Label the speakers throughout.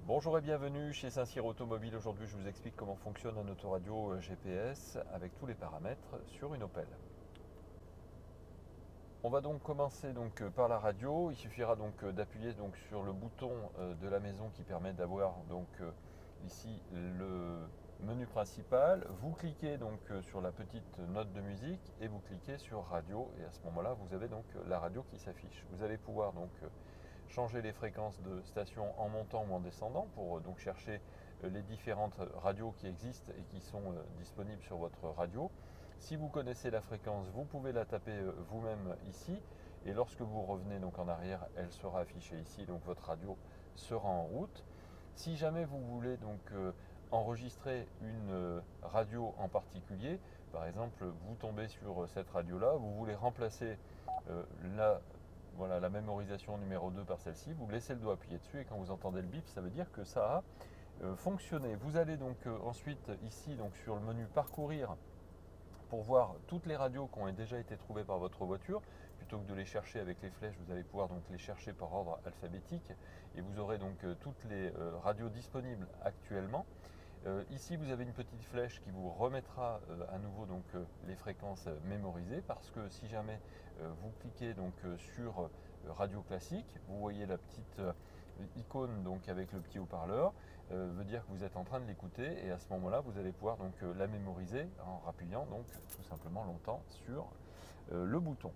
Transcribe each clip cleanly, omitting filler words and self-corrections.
Speaker 1: Bonjour et bienvenue chez Saint-Cyr Automobile. Aujourd'hui, je vous explique comment fonctionne un autoradio GPS avec tous les paramètres sur une Opel. On va donc commencer par la radio. Il suffira d'appuyer sur le bouton de la maison qui permet d'avoir ici le menu principal. Vous cliquez sur la petite note de musique et vous cliquez sur radio et à ce moment-là, vous avez la radio qui s'affiche. Vous allez pouvoir changer les fréquences de station en montant ou en descendant pour chercher les différentes radios qui existent et qui sont disponibles sur votre radio. Si vous connaissez la fréquence, vous pouvez la taper vous-même ici et lorsque vous revenez en arrière, elle sera affichée ici, donc votre radio sera en route. Si jamais vous voulez enregistrer une radio en particulier, par exemple vous tombez sur cette radio là, vous voulez remplacer la voilà, la mémorisation numéro 2 par celle-ci, vous laissez le doigt appuyé dessus et quand vous entendez le bip, ça veut dire que ça a fonctionné. Vous allez ensuite ici sur le menu parcourir pour voir toutes les radios qui ont déjà été trouvées par votre voiture. Plutôt que de les chercher avec les flèches, vous allez pouvoir les chercher par ordre alphabétique et vous aurez toutes les radios disponibles actuellement. Ici, vous avez une petite flèche qui vous remettra à nouveau les fréquences mémorisées parce que si jamais vous cliquez sur radio classique, vous voyez la petite icône avec le petit haut-parleur, veut dire que vous êtes en train de l'écouter et à ce moment-là, vous allez pouvoir la mémoriser en appuyant tout simplement longtemps sur le bouton.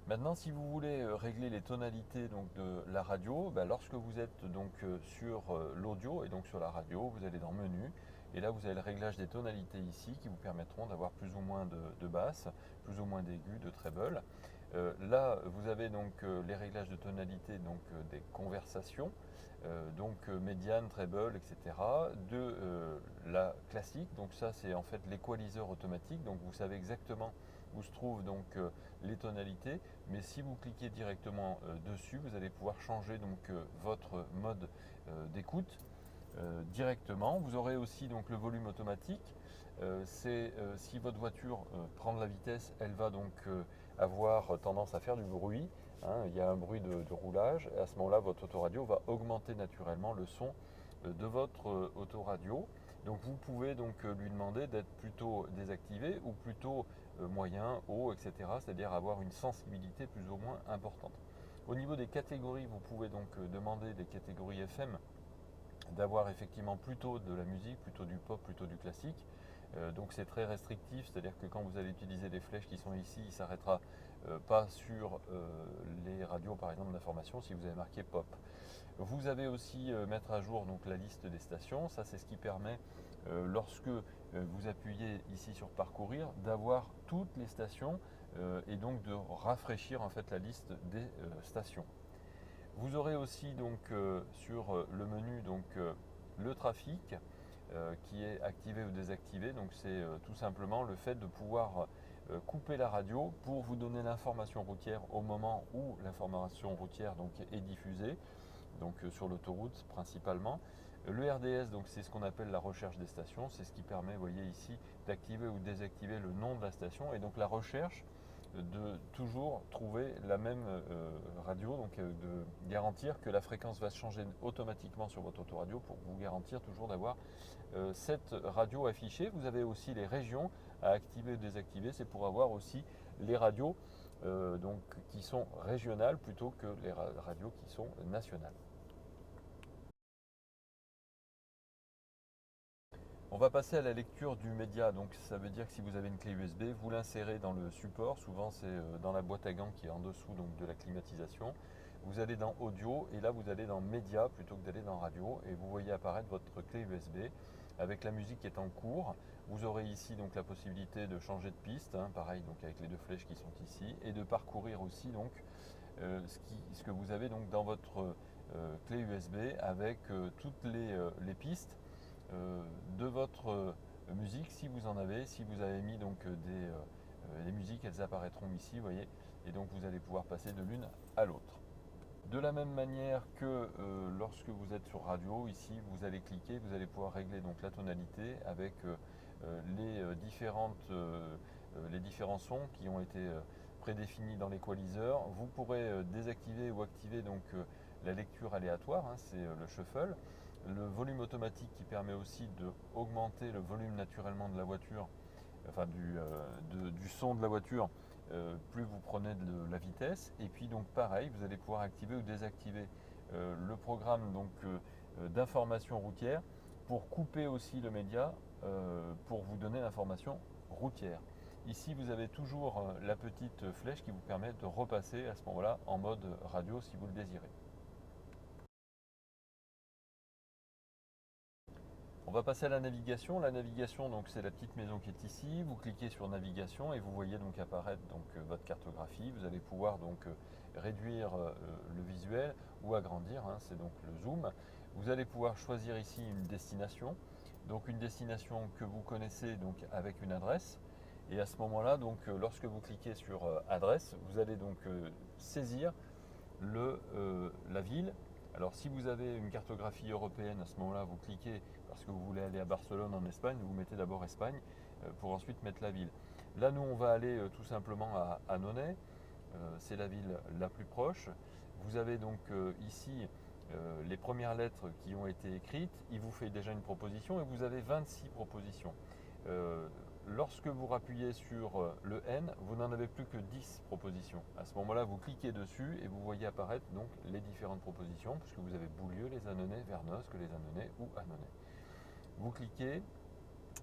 Speaker 1: Maintenant, si vous voulez régler les tonalités de la radio, lorsque vous êtes sur l'audio et sur la radio, vous allez dans Menu et là vous avez le réglage des tonalités ici qui vous permettront d'avoir plus ou moins de basse, plus ou moins d'aigu, de treble. Là, vous avez les réglages de tonalité des conversations, médiane, treble, etc. De la classique, donc ça c'est en fait l'équaliseur automatique, donc vous savez exactement où se trouvent les tonalités, mais si vous cliquez directement dessus, vous allez pouvoir changer votre mode d'écoute directement. Vous aurez aussi le volume automatique. C'est si votre voiture prend de la vitesse, elle va avoir tendance à faire du bruit. Hein, il y a un bruit de roulage. Et à ce moment-là, votre autoradio va augmenter naturellement le son de votre autoradio. Donc vous pouvez lui demander d'être plutôt désactivé ou plutôt moyen, haut, etc. C'est-à-dire avoir une sensibilité plus ou moins importante. Au niveau des catégories, vous pouvez demander des catégories FM d'avoir effectivement plutôt de la musique, plutôt du pop, plutôt du classique. Donc c'est très restrictif, c'est-à-dire que quand vous allez utiliser les flèches qui sont ici, il ne s'arrêtera pas sur les radios par exemple d'information si vous avez marqué pop. Vous avez aussi mettre à jour la liste des stations, ça c'est ce qui permet lorsque vous appuyez ici sur parcourir d'avoir toutes les stations et de rafraîchir en fait la liste des stations. Vous aurez aussi sur le menu le trafic qui est activé ou désactivé. Donc c'est tout simplement le fait de pouvoir couper la radio pour vous donner l'information routière au moment où l'information routière est diffusée, sur l'autoroute principalement. Le RDS, c'est ce qu'on appelle la recherche des stations, c'est ce qui permet, vous voyez ici, d'activer ou désactiver le nom de la station et donc la recherche de toujours trouver la même radio, de garantir que la fréquence va se changer automatiquement sur votre autoradio pour vous garantir toujours d'avoir cette radio affichée. Vous avez aussi les régions à activer ou désactiver, c'est pour avoir aussi les radios qui sont régionales plutôt que les radios qui sont nationales. On va passer à la lecture du média, donc ça veut dire que si vous avez une clé USB, vous l'insérez dans le support, souvent c'est dans la boîte à gants qui est en dessous de la climatisation. Vous allez dans audio et là vous allez dans média plutôt que d'aller dans radio et vous voyez apparaître votre clé USB avec la musique qui est en cours. Vous aurez ici la possibilité de changer de piste, hein, pareil avec les deux flèches qui sont ici et de parcourir aussi ce que vous avez dans votre clé USB avec toutes les pistes de votre musique si vous en avez. Si vous avez mis les musiques, elles apparaîtront ici, vous voyez, et donc vous allez pouvoir passer de l'une à l'autre. De la même manière que lorsque vous êtes sur radio, ici vous allez cliquer, vous allez pouvoir régler la tonalité avec les différents sons qui ont été prédéfinis dans l'équaliseur. Vous pourrez désactiver ou activer la lecture aléatoire, hein, c'est le shuffle. Le volume automatique qui permet aussi d'augmenter le volume naturellement de la voiture, enfin du son de la voiture, plus vous prenez de la vitesse. Et puis donc pareil, vous allez pouvoir activer ou désactiver le programme d'information routière pour couper aussi le média pour vous donner l'information routière. Ici, vous avez toujours la petite flèche qui vous permet de repasser à ce moment-là en mode radio si vous le désirez. On va passer à la navigation. La navigation, donc c'est la petite maison qui est ici. Vous cliquez sur navigation et vous voyez donc apparaître votre cartographie. Vous allez pouvoir réduire le visuel ou agrandir, hein, c'est donc le zoom. Vous allez pouvoir choisir ici une destination. Donc une destination que vous connaissez donc avec une adresse. Et à ce moment-là, lorsque vous cliquez sur adresse, vous allez saisir la ville. Alors si vous avez une cartographie européenne, à ce moment-là, vous cliquez parce que vous voulez aller à Barcelone en Espagne, vous mettez d'abord Espagne pour ensuite mettre la ville. Là, nous, on va aller tout simplement à Annonay. C'est la ville la plus proche. Vous avez donc ici les premières lettres qui ont été écrites. Il vous fait déjà une proposition et vous avez 26 propositions. Lorsque vous appuyez sur le N, vous n'en avez plus que 10 propositions. À ce moment-là, vous cliquez dessus et vous voyez apparaître donc les différentes propositions, puisque vous avez Boulieu, les Annonais, Vernosque, les Annonais ou Annonay. Vous cliquez,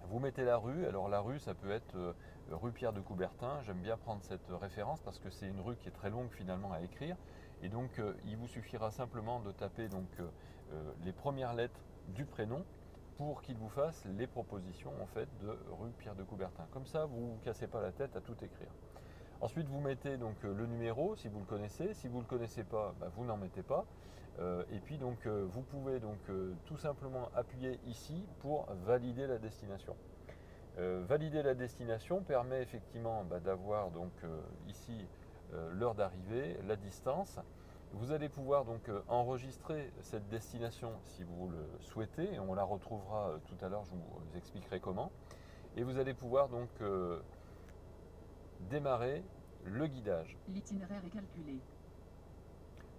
Speaker 1: vous mettez la rue. Alors la rue, ça peut être rue Pierre de Coubertin. J'aime bien prendre cette référence parce que c'est une rue qui est très longue finalement à écrire. Et donc, il vous suffira simplement de taper les premières lettres du prénom pour qu'il vous fasse les propositions en fait de rue Pierre de Coubertin. Comme ça, vous ne vous cassez pas la tête à tout écrire. Ensuite, vous mettez le numéro si vous le connaissez. Si vous ne le connaissez pas, vous n'en mettez pas. Et puis vous pouvez tout simplement appuyer ici pour valider la destination. Valider la destination permet effectivement d'avoir ici l'heure d'arrivée, la distance. Vous allez pouvoir enregistrer cette destination si vous le souhaitez, et on la retrouvera tout à l'heure, je vous expliquerai comment. Et vous allez pouvoir démarrer le guidage.
Speaker 2: L'itinéraire est calculé.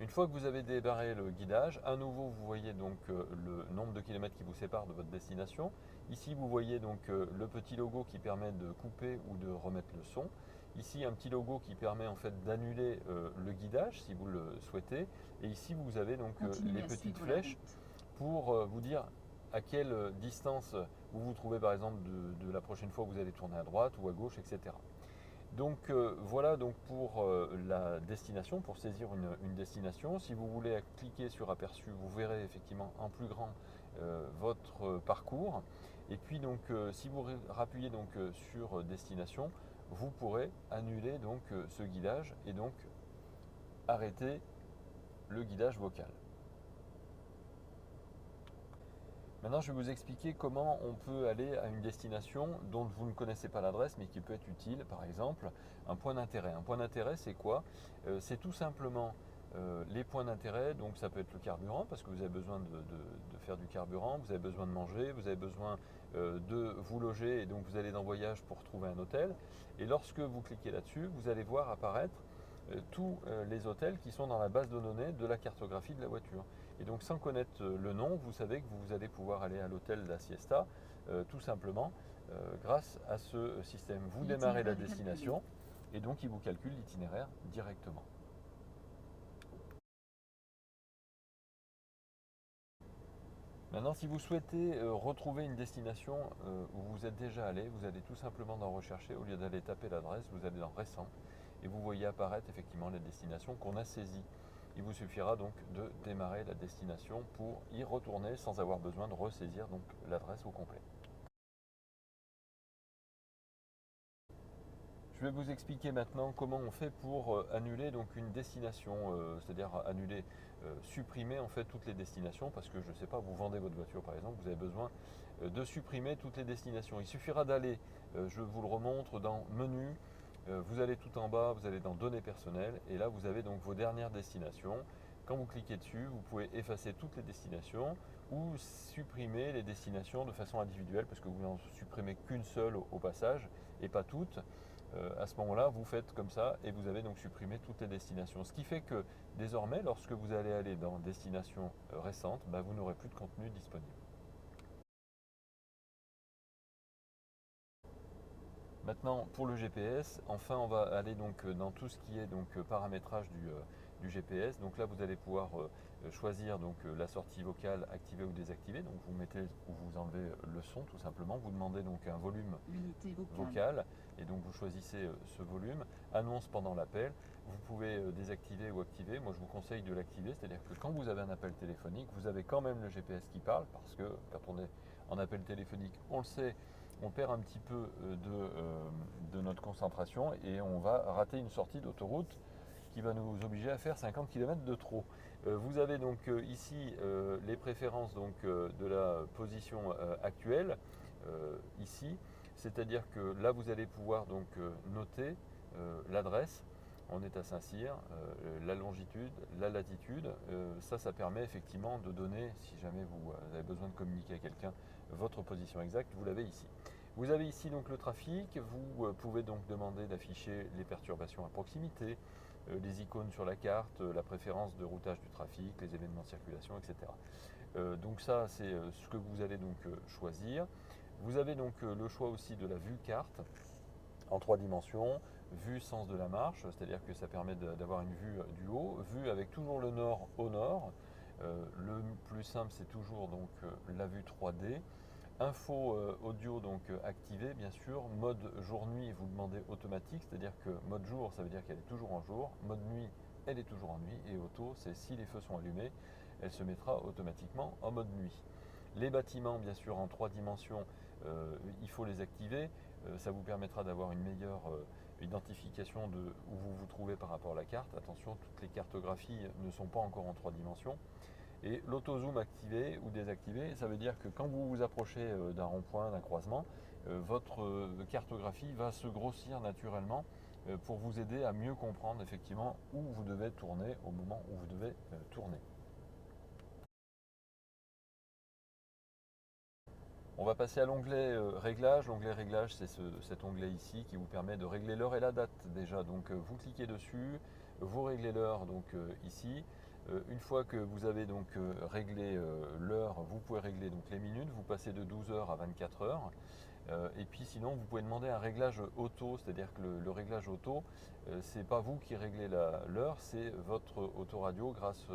Speaker 1: Une fois que vous avez démarré le guidage, à nouveau vous voyez le nombre de kilomètres qui vous sépare de votre destination. Ici vous voyez le petit logo qui permet de couper ou de remettre le son. Ici un petit logo qui permet en fait d'annuler le guidage si vous le souhaitez. Et ici vous avez les petites flèches pour vous dire à quelle distance vous vous trouvez par exemple de la prochaine fois où vous allez tourner à droite ou à gauche, etc. Voilà pour la destination, pour saisir une destination. Si vous voulez cliquer sur aperçu, vous verrez effectivement en plus grand votre parcours. Et puis si vous rappuyez sur destination, vous pourrez annuler ce guidage et arrêter le guidage vocal. Maintenant, je vais vous expliquer comment on peut aller à une destination dont vous ne connaissez pas l'adresse, mais qui peut être utile. Par exemple, un point d'intérêt. Un point d'intérêt, c'est quoi? C'est tout simplement les points d'intérêt. Donc, ça peut être le carburant, parce que vous avez besoin de faire du carburant, vous avez besoin de manger, vous avez besoin de vous loger, et donc vous allez dans voyage pour trouver un hôtel. Et lorsque vous cliquez là-dessus, vous allez voir apparaître tous les hôtels qui sont dans la base de données de la cartographie de la voiture. Et donc sans connaître le nom, vous savez que vous allez pouvoir aller à l'hôtel La Siesta tout simplement grâce à ce système. Vous démarrez la destination et donc il vous calcule l'itinéraire directement. Maintenant, si vous souhaitez retrouver une destination où vous êtes déjà allé, vous allez tout simplement dans rechercher, au lieu d'aller taper l'adresse, vous allez dans récent et vous voyez apparaître effectivement les destinations qu'on a saisies. Il vous suffira donc de démarrer la destination pour y retourner sans avoir besoin de ressaisir l'adresse au complet. Je vais vous expliquer maintenant comment on fait pour annuler une destination, c'est-à-dire annuler, supprimer en fait toutes les destinations, parce que je ne sais pas, vous vendez votre voiture par exemple, vous avez besoin de supprimer toutes les destinations. Il suffira d'aller, je vous le remontre, dans Menu, vous allez tout en bas, vous allez dans Données personnelles, et là vous avez vos dernières destinations. Quand vous cliquez dessus, vous pouvez effacer toutes les destinations ou supprimer les destinations de façon individuelle, parce que vous n'en supprimez qu'une seule au passage et pas toutes. à ce moment-là, vous faites comme ça et vous avez donc supprimé toutes les destinations. Ce qui fait que désormais, lorsque vous allez aller dans destination récente, bah, vous n'aurez plus de contenu disponible. Maintenant, pour le GPS, enfin, on va aller donc dans tout ce qui est donc paramétrage du GPS. Donc là, vous allez pouvoir choisir donc la sortie vocale activée ou désactivée. Donc vous mettez ou vous enlevez le son tout simplement. Vous demandez donc un volume vocal et donc vous choisissez ce volume. Annonce pendant l'appel. Vous pouvez désactiver ou activer. Moi, je vous conseille de l'activer, c'est-à-dire que quand vous avez un appel téléphonique, vous avez quand même le GPS qui parle parce que quand on est en appel téléphonique, on le sait, on perd un petit peu de notre concentration et on va rater une sortie d'autoroute qui va nous obliger à faire 50 km de trop. Vous avez donc ici les préférences donc, de la position actuelle, ici, c'est-à-dire que là vous allez pouvoir donc noter l'adresse. On est à Saint-Cyr, la longitude, la latitude. Ça permet effectivement de donner, si jamais vous avez besoin de communiquer à quelqu'un, votre position exacte, vous l'avez ici. Vous avez ici donc le trafic, vous pouvez donc demander d'afficher les perturbations à proximité, les icônes sur la carte, la préférence de routage du trafic, les événements de circulation, etc. Donc ça c'est ce que vous allez donc choisir. Vous avez donc le choix aussi de la vue carte en 3 dimensions, vue sens de la marche, c'est-à-dire que ça permet d'avoir une vue du haut, vue avec toujours le nord au nord. Le plus simple c'est toujours donc la vue 3D. Info audio donc activé bien sûr, mode jour-nuit vous demandez automatique, c'est-à-dire que mode jour ça veut dire qu'elle est toujours en jour, mode nuit elle est toujours en nuit et auto c'est si les feux sont allumés, elle se mettra automatiquement en mode nuit. Les bâtiments bien sûr en 3 dimensions, il faut les activer, ça vous permettra d'avoir une meilleure identification de où vous vous trouvez par rapport à la carte. Attention, toutes les cartographies ne sont pas encore en 3 dimensions. Et l'auto-zoom activé ou désactivé, ça veut dire que quand vous vous approchez d'un rond-point, d'un croisement, votre cartographie va se grossir naturellement pour vous aider à mieux comprendre effectivement où vous devez tourner au moment où vous devez tourner. On va passer à l'onglet Réglages. L'onglet Réglages, c'est cet onglet ici qui vous permet de régler l'heure et la date déjà. Donc vous cliquez dessus, vous réglez l'heure donc ici. Une fois que vous avez donc réglé l'heure, vous pouvez régler donc les minutes. Vous passez de 12 heures à 24 heures. Et puis sinon, vous pouvez demander un réglage auto, c'est-à-dire que le réglage auto, c'est pas vous qui réglez l'heure, c'est votre autoradio grâce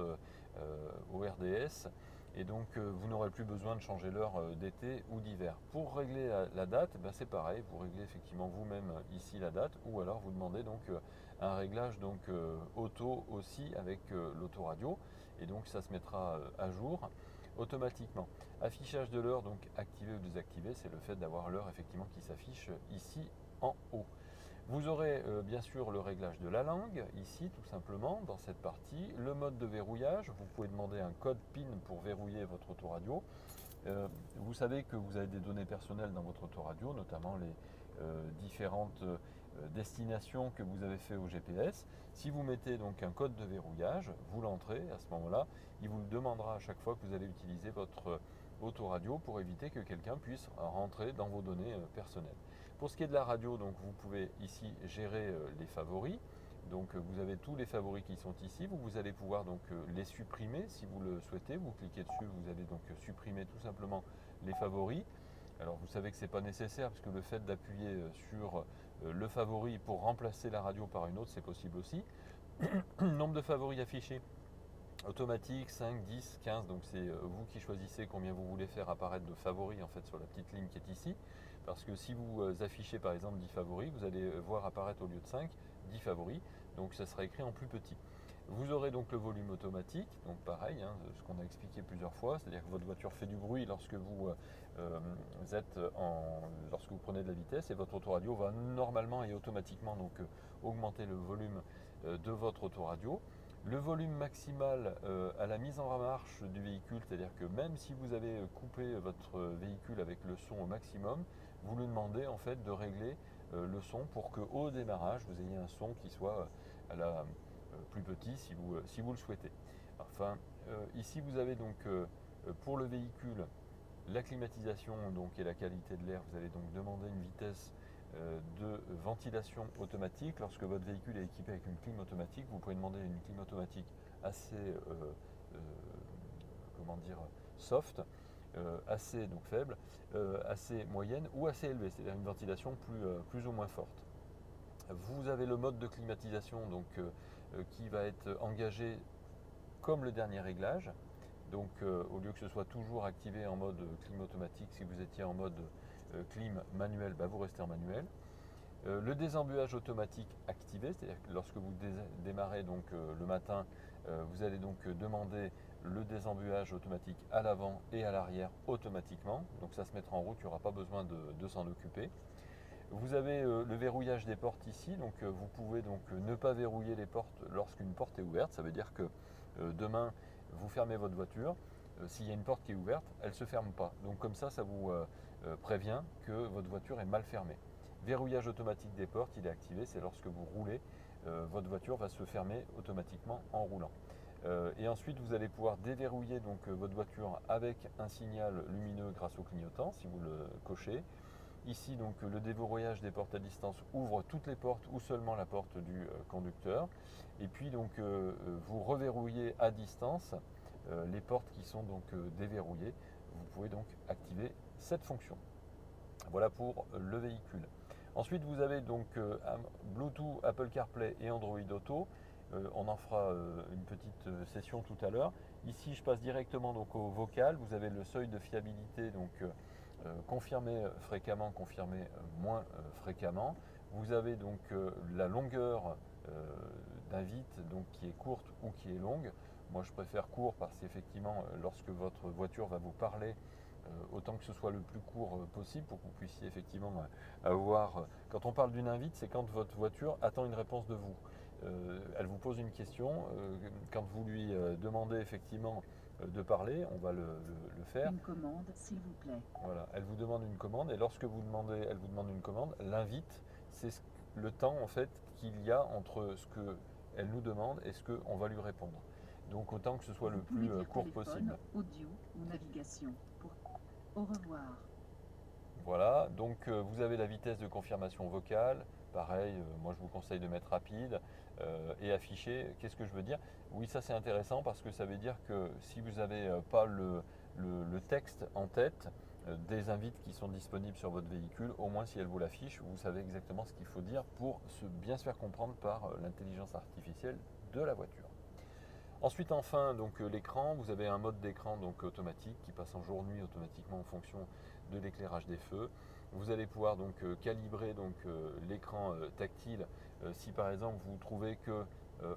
Speaker 1: au RDS. Et donc vous n'aurez plus besoin de changer l'heure d'été ou d'hiver. Pour régler la date, ben, c'est pareil, vous réglez effectivement vous-même ici la date, ou alors vous demandez donc un réglage donc, auto aussi avec l'autoradio, et donc ça se mettra à jour automatiquement. Affichage de l'heure, donc activé ou désactivé, c'est le fait d'avoir l'heure effectivement qui s'affiche ici en haut. Vous aurez bien sûr le réglage de la langue, ici tout simplement, dans cette partie. Le mode de verrouillage, vous pouvez demander un code PIN pour verrouiller votre autoradio. Vous savez que vous avez des données personnelles dans votre autoradio, notamment les différentes destinations que vous avez fait au GPS. Si vous mettez donc un code de verrouillage, vous l'entrez à ce moment-là, il vous le demandera à chaque fois que vous allez utiliser votre autoradio pour éviter que quelqu'un puisse rentrer dans vos données personnelles. Pour ce qui est de la radio, donc vous pouvez ici gérer les favoris. Donc vous avez tous les favoris qui sont ici. Vous allez pouvoir donc les supprimer si vous le souhaitez. Vous cliquez dessus, vous allez donc supprimer tout simplement les favoris. Alors vous savez que ce n'est pas nécessaire parce que le fait d'appuyer sur le favori pour remplacer la radio par une autre, c'est possible aussi. Nombre de favoris affichés automatique 5, 10, 15, donc c'est vous qui choisissez combien vous voulez faire apparaître de favoris en fait sur la petite ligne qui est ici. Parce que si vous affichez par exemple 10 favoris, vous allez voir apparaître au lieu de 5, 10 favoris, donc ça sera écrit en plus petit. Vous aurez donc le volume automatique, donc pareil, hein, ce qu'on a expliqué plusieurs fois, c'est-à-dire que votre voiture fait du bruit lorsque lorsque vous prenez de la vitesse et votre autoradio va normalement et automatiquement donc augmenter le volume de votre autoradio. Le volume maximal à la mise en marche du véhicule, c'est-à-dire que même si vous avez coupé votre véhicule avec le son au maximum, vous lui demandez en fait de régler le son pour qu'au démarrage vous ayez un son qui soit plus petit si vous le souhaitez. Enfin, ici vous avez donc pour le véhicule la climatisation donc, et la qualité de l'air, vous allez donc demander une vitesse de ventilation automatique. Lorsque votre véhicule est équipé avec une clim automatique, vous pouvez demander une clim automatique assez comment dire, soft, assez donc faible, assez moyenne ou assez élevée, c'est-à-dire une ventilation plus ou moins forte. Vous avez le mode de climatisation donc, qui va être engagé comme le dernier réglage. Donc au lieu que ce soit toujours activé en mode clim automatique, si vous étiez en mode clim manuel, vous restez en manuel. Le désembuage automatique activé, c'est-à-dire que lorsque vous démarrez donc, le matin, vous allez donc demander le désembuage automatique à l'avant et à l'arrière automatiquement. Donc ça se mettra en route, il n'y aura pas besoin de s'en occuper. Vous avez le verrouillage des portes ici, donc vous pouvez donc ne pas verrouiller les portes lorsqu'une porte est ouverte. Ça veut dire que demain, vous fermez votre voiture. S'il y a une porte qui est ouverte, elle ne se ferme pas. Donc comme ça vous prévient que votre voiture est mal fermée. Verrouillage automatique des portes, il est activé, c'est lorsque vous roulez, votre voiture va se fermer automatiquement en roulant. Et ensuite, vous allez pouvoir déverrouiller donc, votre voiture avec un signal lumineux grâce au clignotant, si vous le cochez. Ici, donc, le déverrouillage des portes à distance ouvre toutes les portes ou seulement la porte du conducteur. Et puis, donc, vous reverrouillez à distance les portes qui sont donc déverrouillées. Vous pouvez donc activer cette fonction. Voilà pour le véhicule. Ensuite, vous avez donc Bluetooth, Apple CarPlay et Android Auto. On en fera une petite session tout à l'heure. Ici, je passe directement donc au vocal. Vous avez le seuil de fiabilité, donc confirmé fréquemment, confirmé moins fréquemment. Vous avez donc la longueur d'invite, donc qui est courte ou qui est longue. Moi, je préfère court parce qu'effectivement, lorsque votre voiture va vous parler, autant que ce soit le plus court possible pour que vous puissiez effectivement avoir. Quand on parle d'une invite, c'est quand votre voiture attend une réponse de vous. Elle vous pose une question. Quand vous lui demandez effectivement de parler, on va le faire.
Speaker 2: Une commande, s'il vous plaît.
Speaker 1: Voilà, elle vous demande une commande et lorsque vous demandez, elle vous demande une commande, l'invite, c'est le temps en fait qu'il y a entre ce qu'elle nous demande et ce qu'on va lui répondre. Donc autant que ce soit le plus court possible.
Speaker 2: Audio ou navigation. Au revoir.
Speaker 1: Voilà, donc vous avez la vitesse de confirmation vocale. Pareil, moi je vous conseille de mettre rapide et affiché. Qu'est-ce que je veux dire? Oui, ça c'est intéressant parce que ça veut dire que si vous n'avez pas le texte en tête des invites qui sont disponibles sur votre véhicule, au moins si elle vous l'affiche, vous savez exactement ce qu'il faut dire pour bien se faire comprendre par l'intelligence artificielle de la voiture. Ensuite, enfin, donc l'écran, vous avez un mode d'écran donc automatique qui passe en jour-nuit automatiquement en fonction de l'éclairage des feux. Vous allez pouvoir donc calibrer donc l'écran tactile si par exemple vous trouvez que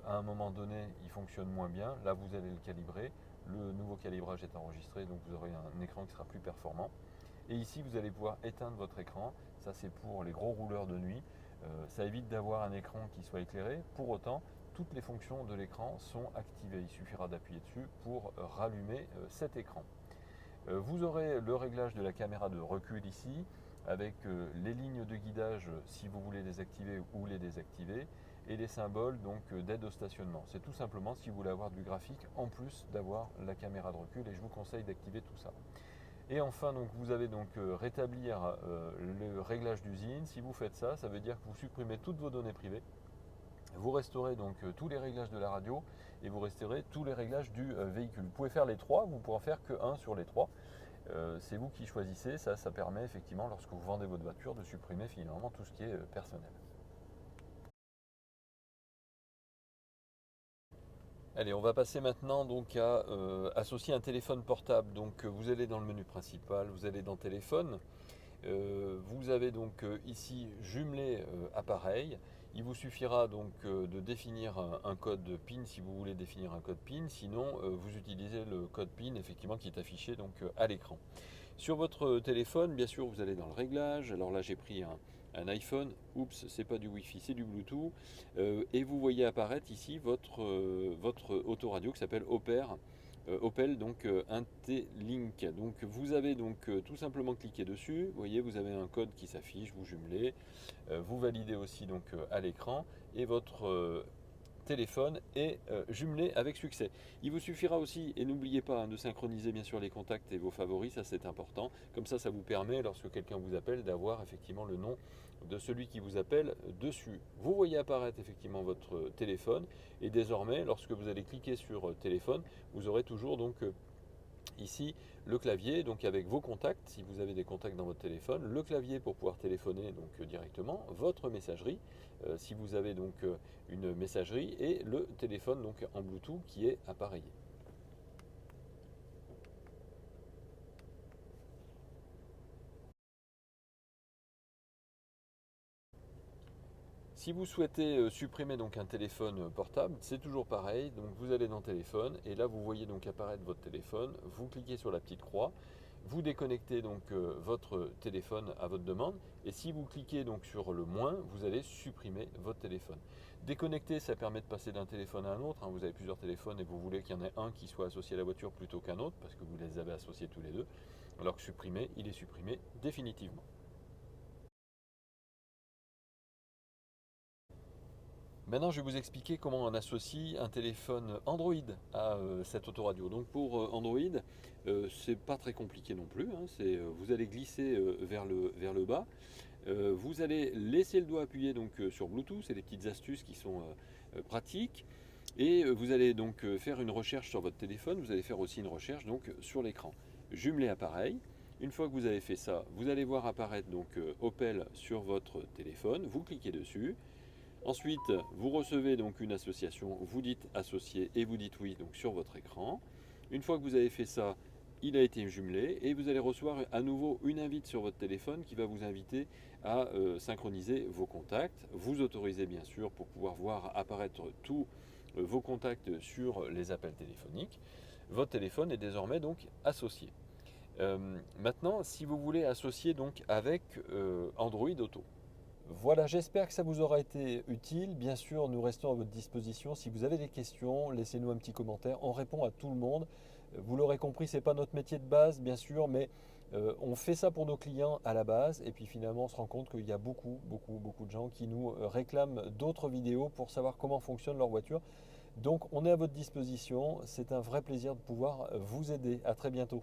Speaker 1: à un moment donné il fonctionne moins bien, là vous allez le calibrer. Le nouveau calibrage est enregistré, donc vous aurez un écran qui sera plus performant. Et ici vous allez pouvoir éteindre votre écran. Ça c'est pour les gros rouleurs de nuit. Ça évite d'avoir un écran qui soit éclairé. Pour autant, toutes les fonctions de l'écran sont activées. Il suffira d'appuyer dessus pour rallumer cet écran. Vous aurez le réglage de la caméra de recul ici, avec les lignes de guidage si vous voulez les activer ou les désactiver, et les symboles donc d'aide au stationnement. C'est tout simplement si vous voulez avoir du graphique en plus d'avoir la caméra de recul, et je vous conseille d'activer tout ça. Et enfin, donc, vous avez donc rétablir le réglage d'usine. Si vous faites ça, ça veut dire que vous supprimez toutes vos données privées. Vous restaurez donc tous les réglages de la radio et vous restaurez tous les réglages du véhicule. Vous pouvez faire les trois, vous ne pourrez en faire que un sur les trois. C'est vous qui choisissez, ça permet effectivement lorsque vous vendez votre voiture de supprimer finalement tout ce qui est personnel. Allez, on va passer maintenant donc à associer un téléphone portable. Donc vous allez dans le menu principal, vous allez dans téléphone. Vous avez donc ici jumelé appareil. Il vous suffira donc de définir un code PIN si vous voulez définir un code PIN. Sinon, vous utilisez le code PIN effectivement qui est affiché donc à l'écran. Sur votre téléphone, bien sûr, vous allez dans le réglage. Alors là, j'ai pris un iPhone. Oups, c'est pas du Wi-Fi, c'est du Bluetooth. Et vous voyez apparaître ici votre autoradio qui s'appelle Opel donc Intelink. Donc vous avez donc tout simplement cliqué dessus. Vous voyez, vous avez un code qui s'affiche, vous jumelez, vous validez aussi donc à l'écran et votre téléphone est jumelé avec succès. Il vous suffira aussi, et n'oubliez pas de synchroniser bien sûr les contacts et vos favoris, ça c'est important. Comme ça vous permet, lorsque quelqu'un vous appelle, d'avoir effectivement le nom de celui qui vous appelle dessus. Vous voyez apparaître effectivement votre téléphone, et désormais, lorsque vous allez cliquer sur téléphone, vous aurez toujours donc ici le clavier, donc avec vos contacts, si vous avez des contacts dans votre téléphone, le clavier pour pouvoir téléphoner donc directement, votre messagerie, si vous avez donc une messagerie, et le téléphone donc en Bluetooth qui est appareillé. Si vous souhaitez supprimer donc un téléphone portable, c'est toujours pareil. Donc vous allez dans téléphone, et là vous voyez donc apparaître votre téléphone. Vous cliquez sur la petite croix, vous déconnectez donc votre téléphone à votre demande, et si vous cliquez donc sur le moins, vous allez supprimer votre téléphone. Déconnecter, ça permet de passer d'un téléphone à un autre. Vous avez plusieurs téléphones et vous voulez qu'il y en ait un qui soit associé à la voiture plutôt qu'un autre parce que vous les avez associés tous les deux. Alors que supprimer, il est supprimé définitivement. Maintenant, je vais vous expliquer comment on associe un téléphone Android à cette autoradio. Donc pour Android, c'est pas très compliqué non plus. Vous allez glisser vers le bas. Vous allez laisser le doigt appuyé donc sur Bluetooth. C'est des petites astuces qui sont pratiques. Et vous allez donc faire une recherche sur votre téléphone. Vous allez faire aussi une recherche donc sur l'écran. Jumeler appareil. Une fois que vous avez fait ça, vous allez voir apparaître donc Opel sur votre téléphone. Vous cliquez dessus. Ensuite, vous recevez donc une association, vous dites associé et vous dites oui donc sur votre écran. Une fois que vous avez fait ça, il a été jumelé, et vous allez recevoir à nouveau une invite sur votre téléphone qui va vous inviter à synchroniser vos contacts. Vous autorisez bien sûr pour pouvoir voir apparaître tous vos contacts sur les appels téléphoniques. Votre téléphone est désormais donc associé. Maintenant, si vous voulez associer donc avec Android Auto. Voilà, j'espère que ça vous aura été utile. Bien sûr, nous restons à votre disposition. Si vous avez des questions, laissez-nous un petit commentaire. On répond à tout le monde. Vous l'aurez compris, ce n'est pas notre métier de base, bien sûr, mais on fait ça pour nos clients à la base. Et puis finalement, on se rend compte qu'il y a beaucoup de gens qui nous réclament d'autres vidéos pour savoir comment fonctionne leur voiture. Donc, on est à votre disposition. C'est un vrai plaisir de pouvoir vous aider. À très bientôt.